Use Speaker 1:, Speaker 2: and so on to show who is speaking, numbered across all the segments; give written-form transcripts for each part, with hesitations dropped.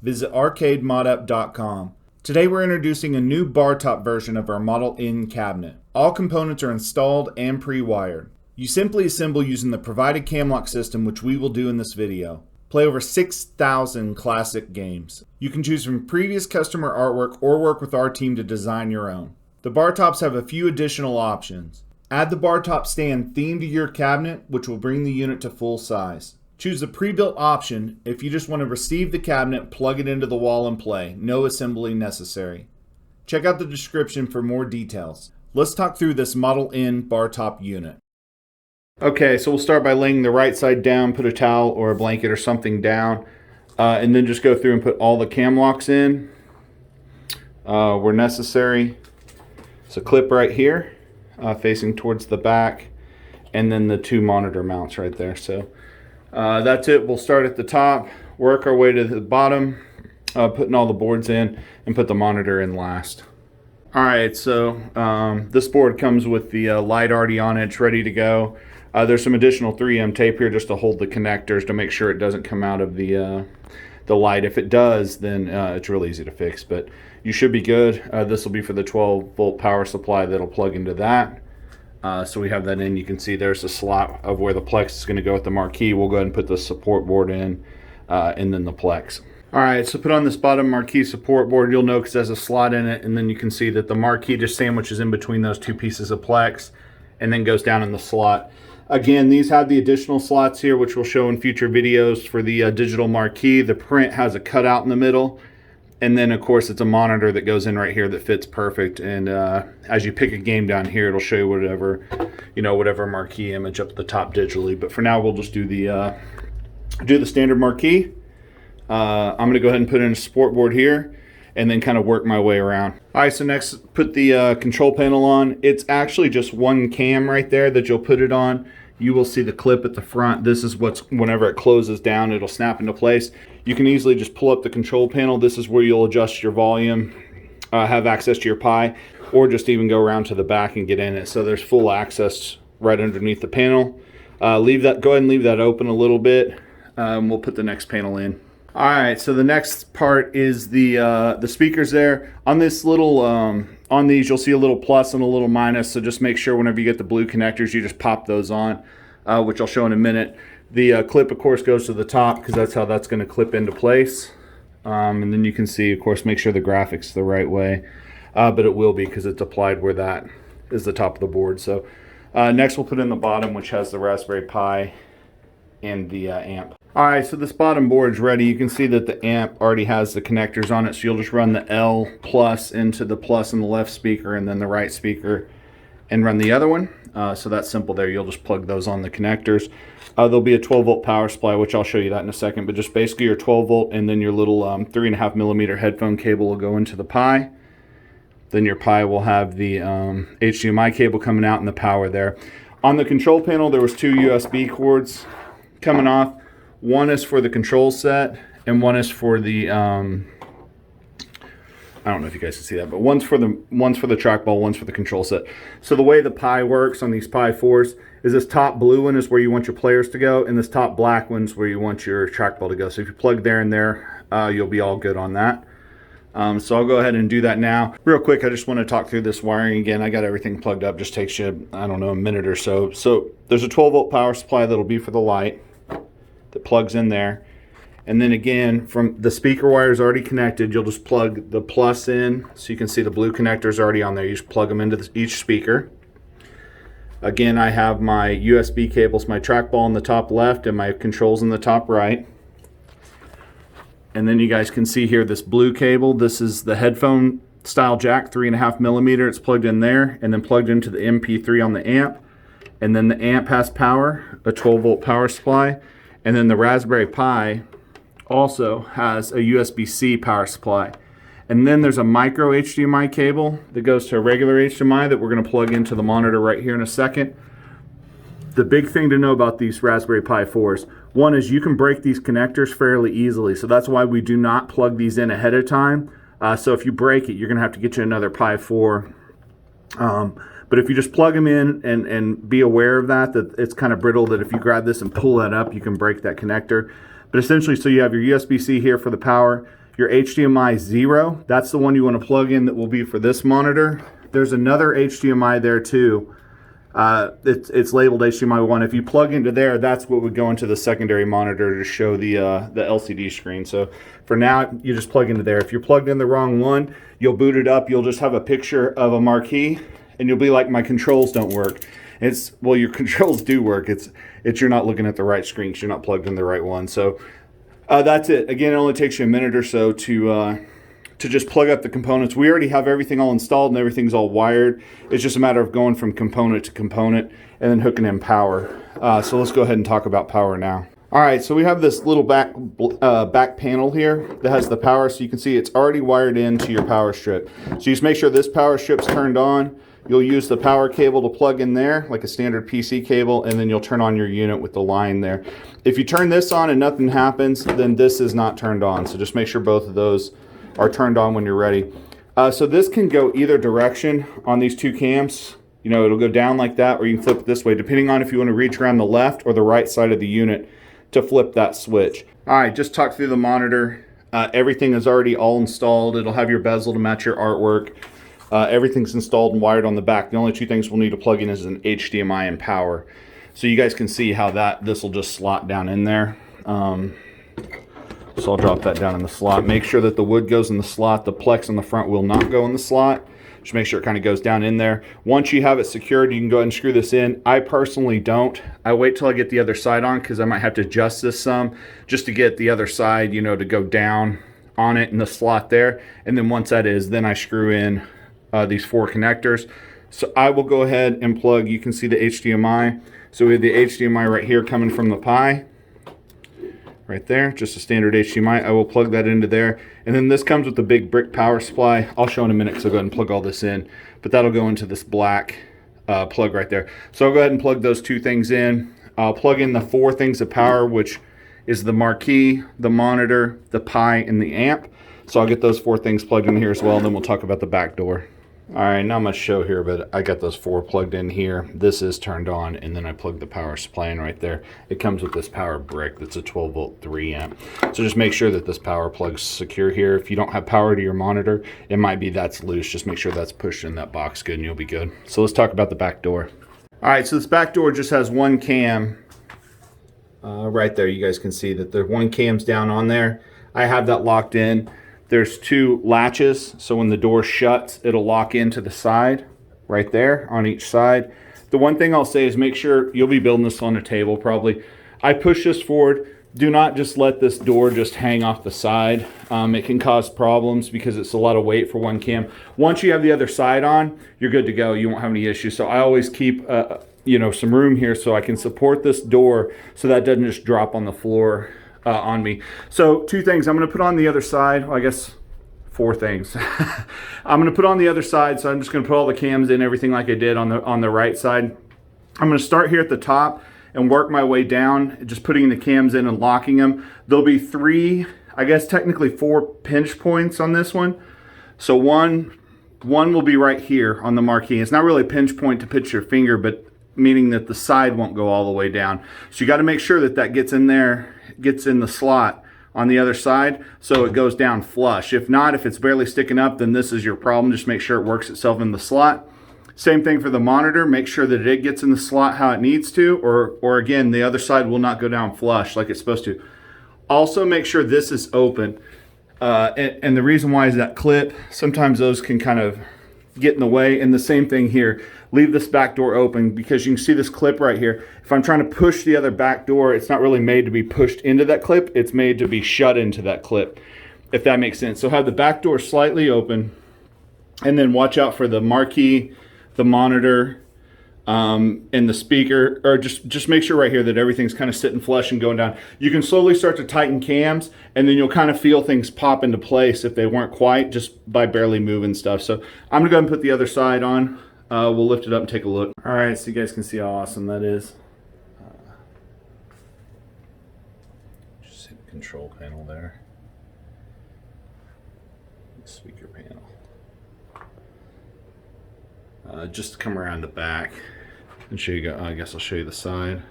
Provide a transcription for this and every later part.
Speaker 1: Visit ArcadeModUp.com. Today we're introducing a new Bartop version of our Model N cabinet. All components are installed and pre-wired. You simply assemble using the provided cam lock system, which we will do in this video. Play over 6,000 classic games. You can choose from previous customer artwork or work with our team to design your own. The Bartops have a few additional options. Add the Bartop stand themed to your cabinet, which will bring the unit to full size. Choose the pre-built option if you just want to receive the cabinet, plug it into the wall and play. No assembly necessary. Check out the description for more details. Let's talk through this Model N Bartop unit. Okay, so we'll start by laying the right side down, put a towel or a blanket or something down, and then just go through and put all the cam locks in where necessary. It's a clip right here facing towards the back, and then the two monitor mounts right there. So that's it. We'll start at the top, work our way to the bottom, putting all the boards in, and put the monitor in last. Alright, so this board comes with the light already on it. It's ready to go. There's some additional 3M tape here just to hold the connectors to make sure it doesn't come out of the light. If it does, then it's really easy to fix, but you should be good. This will be for the 12-volt power supply that'll plug into that. So we have that in. You can see there's a slot of where the Plex is going to go with the marquee. We'll go ahead and put the support board in, and then the Plex. Alright, so put on this bottom marquee support board. You'll know because it has a slot in it, and then you can see that the marquee just sandwiches in between those two pieces of Plex and then goes down in the slot. Again, these have the additional slots here, which we'll show in future videos for the digital marquee. The print has a cutout in the middle, and then of course it's a monitor that goes in right here that fits perfect. And as you pick a game down here, it'll show you whatever marquee image up at the top digitally. But for now, we'll just do the standard marquee. I'm going to go ahead and put in a support board here and then kind of work my way around. All right, so next put the control panel on. It's actually just one cam right there that you'll put it on. You will see the clip at the front. This is whenever it closes down, it'll snap into place. You can easily just pull up the control panel. This is where you'll adjust your volume, have access to your Pi, or just even go around to the back and get in it. So there's full access right underneath the panel. Go ahead and leave that open a little bit. We'll put the next panel in. All right, so the next part is the speakers there. On this little, on these, you'll see a little plus and a little minus. So just make sure whenever you get the blue connectors, you just pop those on, which I'll show in a minute. The clip, of course, goes to the top because that's how that's going to clip into place. And then you can see, of course, make sure the graphics the right way. But it will be because it's applied where that is the top of the board. So next we'll put in the bottom, which has the Raspberry Pi and the amp. Alright, so this bottom board is ready. You can see that the amp already has the connectors on it, so you'll just run the L plus into the plus in the left speaker and then the right speaker and run the other one. So that's simple there. You'll just plug those on the connectors. There'll be a 12-volt power supply, which I'll show you that in a second, but just basically your 12-volt and then your little 3.5mm headphone cable will go into the Pi. Then your Pi will have the HDMI cable coming out and the power there. On the control panel, there was two USB cords coming off. One is for the control set and one is for the I don't know if you guys can see that, but one's for the trackball, one's for the control set. So the way the Pi works on these Pi 4s is this top blue one is where you want your players to go, and this top black one's where you want your trackball to go. So if you plug there and there, you'll be all good on that. So I'll go ahead and do that now. Real quick, I just want to talk through this wiring again. I got everything plugged up. Just takes you, I don't know, a minute or so. So there's a 12-volt power supply that'll be for the light that plugs in there. And then again, from the speaker wire is already connected, you'll just plug the plus in. So you can see the blue connectors already on there. You just plug them into each speaker. Again, I have my USB cables, my trackball in the top left and my controls in the top right. And then you guys can see here this blue cable. This is the headphone style jack, 3.5mm. It's plugged in there and then plugged into the MP3 on the amp. And then the amp has power, a 12-volt power supply. And then the Raspberry Pi also has a USB-C power supply. And then there's a micro HDMI cable that goes to a regular HDMI that we're going to plug into the monitor right here in a second. The big thing to know about these Raspberry Pi 4s, one is you can break these connectors fairly easily. So that's why we do not plug these in ahead of time. So if you break it, you're going to have to get you another Pi 4. But if you just plug them in and be aware of that it's kind of brittle, that if you grab this and pull that up, you can break that connector. But essentially, so you have your USB-C here for the power, your HDMI 0, that's the one you want to plug in that will be for this monitor. There's another HDMI there too. It's labeled HDMI 1. If you plug into there, that's what would go into the secondary monitor to show the LCD screen. So for now, you just plug into there. If you're plugged in the wrong one, you'll boot it up. You'll just have a picture of a marquee, and you'll be like, my controls don't work. Well, your controls do work. It's you're not looking at the right screen because you're not plugged in the right one. So that's it. Again, it only takes you a minute or so to just plug up the components. We already have everything all installed and everything's all wired. It's just a matter of going from component to component and then hooking in power. So let's go ahead and talk about power now. All right, so we have this little back panel here that has the power. So you can see it's already wired into your power strip. So you just make sure this power strip's turned on. You'll use the power cable to plug in there, like a standard PC cable, and then you'll turn on your unit with the line there. If you turn this on and nothing happens, then this is not turned on. So just make sure both of those are turned on when you're ready. So this can go either direction on these two cams. You know, it'll go down like that, or you can flip it this way, depending on if you want to reach around the left or the right side of the unit to flip that switch. All right, just talk through the monitor. Everything is already all installed. It'll have your bezel to match your artwork. Everything's installed and wired on the back. The only two things we'll need to plug in is an HDMI and power. So you guys can see how this will just slot down in there. So I'll drop that down in the slot. Make sure that the wood goes in the slot. The plex on the front will not go in the slot. Just make sure it kind of goes down in there. Once you have it secured, you can go ahead and screw this in. I personally don't. I wait till I get the other side on because I might have to adjust this some just to get the other side, you know, to go down on it in the slot there. And then once that is, then I screw in these 4 connectors. So I will go ahead and plug, you can see the HDMI. So we have the HDMI right here coming from the Pi. Right there, just a standard HDMI. I will plug that into there. And then this comes with the big brick power supply. I'll show in a minute because I'll go ahead and plug all this in. But that'll go into this black plug right there. So I'll go ahead and plug those 2 things in. I'll plug in the 4 things of power, which is the marquee, the monitor, the Pi, and the amp. So I'll get those 4 things plugged in here as well, and then we'll talk about the back door. All right, not much show here, but I got those 4 plugged in here. This is turned on, and then I plugged the power supply in right there. It comes with this power brick that's a 12 volt 3 amp. So just make sure that this power plug's secure here. If you don't have power to your monitor, it might be that's loose. Just make sure that's pushed in that box good and you'll be good. So let's talk about the back door. All right, so this back door just has 1 cam right there. You guys can see that the 1 cam's down on there. I have that locked in. There's 2 latches, so when the door shuts, it'll lock into the side right there on each side. The one thing I'll say is make sure you'll be building this on a table probably. I push this forward. Do not just let this door just hang off the side. It can cause problems because it's a lot of weight for 1 cam. Once you have the other side on, you're good to go. You won't have any issues. So I always keep you know, some room here so I can support this door so that doesn't just drop on the floor on me. So 2 things I'm going to put on the other side. Well, I guess 4 things. I'm going to put on the other side. So I'm just going to put all the cams in, everything like I did on the right side. I'm going to start here at the top and work my way down, just putting the cams in and locking them. There'll be 3, I guess technically 4 pinch points on this one. So one will be right here on the marquee. It's not really a pinch point to pitch your finger, but meaning that the side won't go all the way down. So you got to make sure that that gets in there, gets in the slot on the other side so it goes down flush. If not, if it's barely sticking up, then this is your problem. Just make sure it works itself in the slot. Same thing for the monitor. Make sure that it gets in the slot how it needs to, or again, the other side will not go down flush like it's supposed to. Also make sure this is open. And the reason why is that clip, sometimes those can kind of get in the way. And the same thing here, leave this back door open because you can see this clip right here. If I'm trying to push the other back door, it's not really made to be pushed into that clip. It's made to be shut into that clip, if that makes sense. So have the back door slightly open, and then watch out for the marquee, the monitor, and the speaker, or just make sure right here that everything's kind of sitting flush and going down. You can slowly start to tighten cams, and then you'll kind of feel things pop into place if they weren't quite, just by barely moving stuff. So I'm gonna go ahead and put the other side on. We'll lift it up and take a look. All right, so you guys can see how awesome that is. Just see the control panel there. Speaker panel. Just to come around the back and show you guys, I guess I'll show you the side.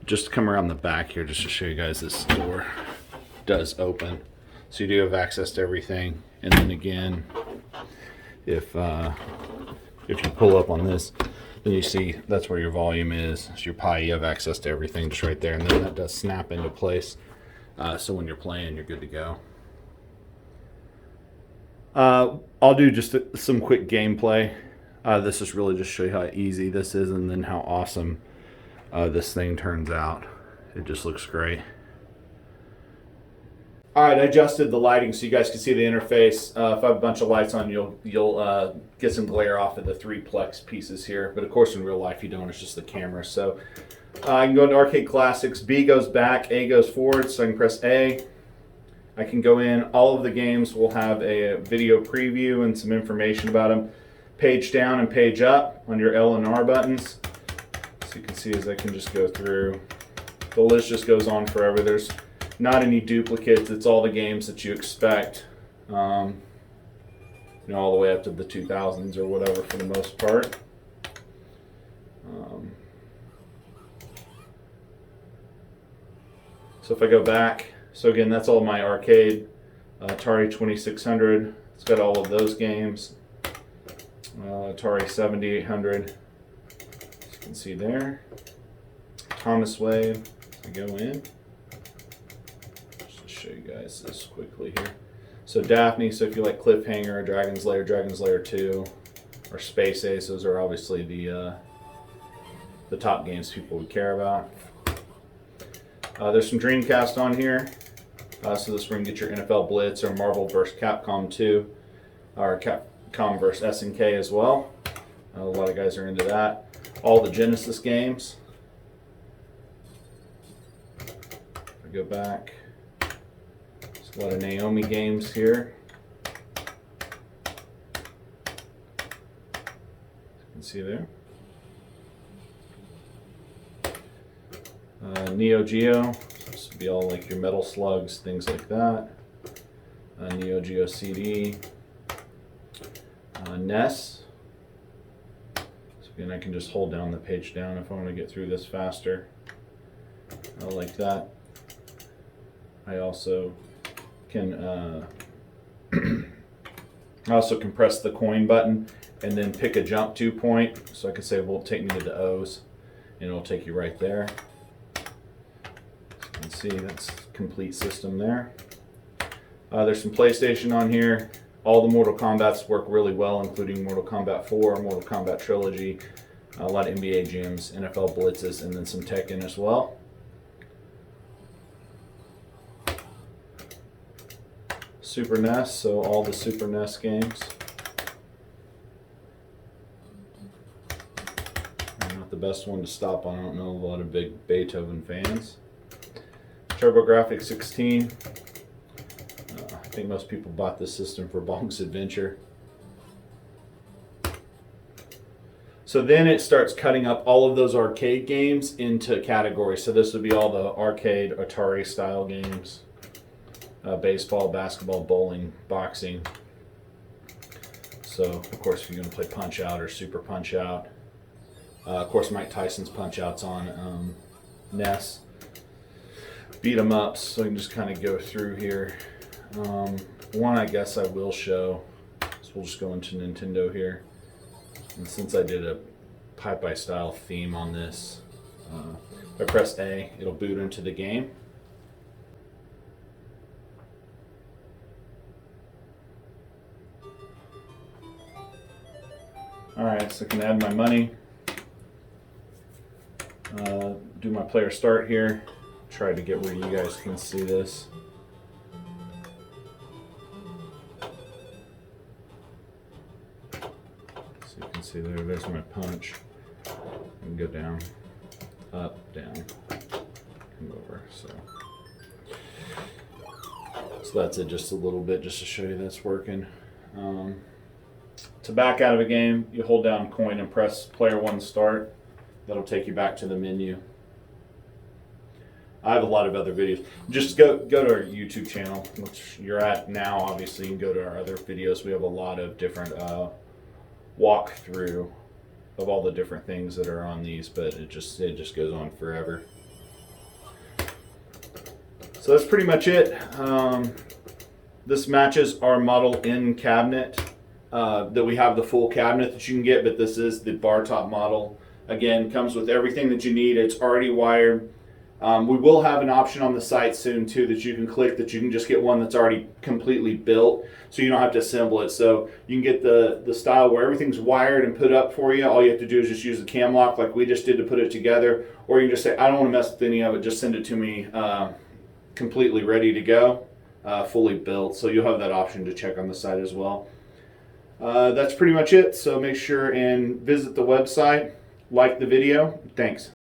Speaker 1: Just to come around the back here, just to show you guys this door does open. So you do have access to everything. And then again, if you pull up on this, then you see that's where your volume is. So your Pi, you have access to everything just right there, and then that does snap into place. So when you're playing, you're good to go. I'll do just some quick gameplay. This is really just show you how easy this is, and then how awesome this thing turns out. It just looks great. All right, I adjusted the lighting so you guys can see the interface. If I have a bunch of lights on, you'll get some glare off of the 3-plex pieces here. But of course, in real life, you don't. It's just the camera. So I can go into Arcade Classics. B goes back, A goes forward. So I can press A. I can go in. All of the games will have a video preview and some information about them. Page down and page up on your L and R buttons. So you can see as I can just go through. The list just goes on forever. There's not any duplicates. It's all the games that you expect, you know, all the way up to the 2000s or whatever for the most part. So if I go back, so again, that's all my arcade, Atari 2600. It's got all of those games. Atari 7800, as you can see there. Thomas Wave, I go in. Show you guys this quickly here. So Daphne, so if you like Cliffhanger, Dragon's Lair 2, or Space Ace, those are obviously the top games people would care about. There's some Dreamcast on here. So this is where you can get your NFL Blitz or Marvel vs. Capcom 2, or Capcom vs. SNK as well. A lot of guys are into that. All the Genesis games. If I go back, there's a lot of Naomi games here. You can see there. Neo Geo, so this would be all like your Metal Slugs, things like that. Neo Geo CD. NES. So again, I can just hold down the page down if I want to get through this faster. I like that. I also can press the coin button and then pick a jump to point. So I can say, well, take me to the O's, and it'll take you right there. So you can see that's complete system there. There's some PlayStation on here. All the Mortal Kombats work really well, including Mortal Kombat 4, Mortal Kombat Trilogy, a lot of NBA Jams, NFL Blitzes, and then some Tekken as well. Super NES, so all the Super NES games. I'm not the best one to stop on. I don't know a lot of big Beethoven fans. TurboGrafx 16. I think most people bought this system for Bong's Adventure. So then it starts cutting up all of those arcade games into categories. So this would be all the arcade Atari style games. Baseball, basketball, bowling, boxing. So of course if you're going to play Punch Out or Super Punch Out. Of course Mike Tyson's Punch Out's on NES. Beat 'em ups, so I can just kind of go through here. One I guess I will show, so we'll just go into Nintendo here. And since I did a Popeye style theme on this, if I press A, it'll boot into the game. Alright, so I can add my money, do my player start here, try to get where you guys can see this. So you can see there's my punch. I can go down, up, down, come over. So that's it, just a little bit, just to show you that's working. To back out of a game, you hold down coin and press player 1 start. That'll take you back to the menu. I have a lot of other videos. Just go to our YouTube channel, which you're at now. Obviously, you can go to our other videos. We have a lot of different walkthrough of all the different things that are on these, but it just goes on forever. So that's pretty much it. This matches our Model N cabinet that we have, the full cabinet that you can get, but this is the Bartop model. Again, comes with everything that you need. It's already wired. We will have an option on the site soon too that you can click, that you can just get one that's already completely built, so you don't have to assemble it. So you can get the style where everything's wired and put up for you. All you have to do is just use the cam lock like we just did to put it together, or you can just say, I don't want to mess with any of it, just send it to me completely ready to go, fully built. So you'll have that option to check on the site as well. That's pretty much it. So make sure and visit the website, like the video. Thanks.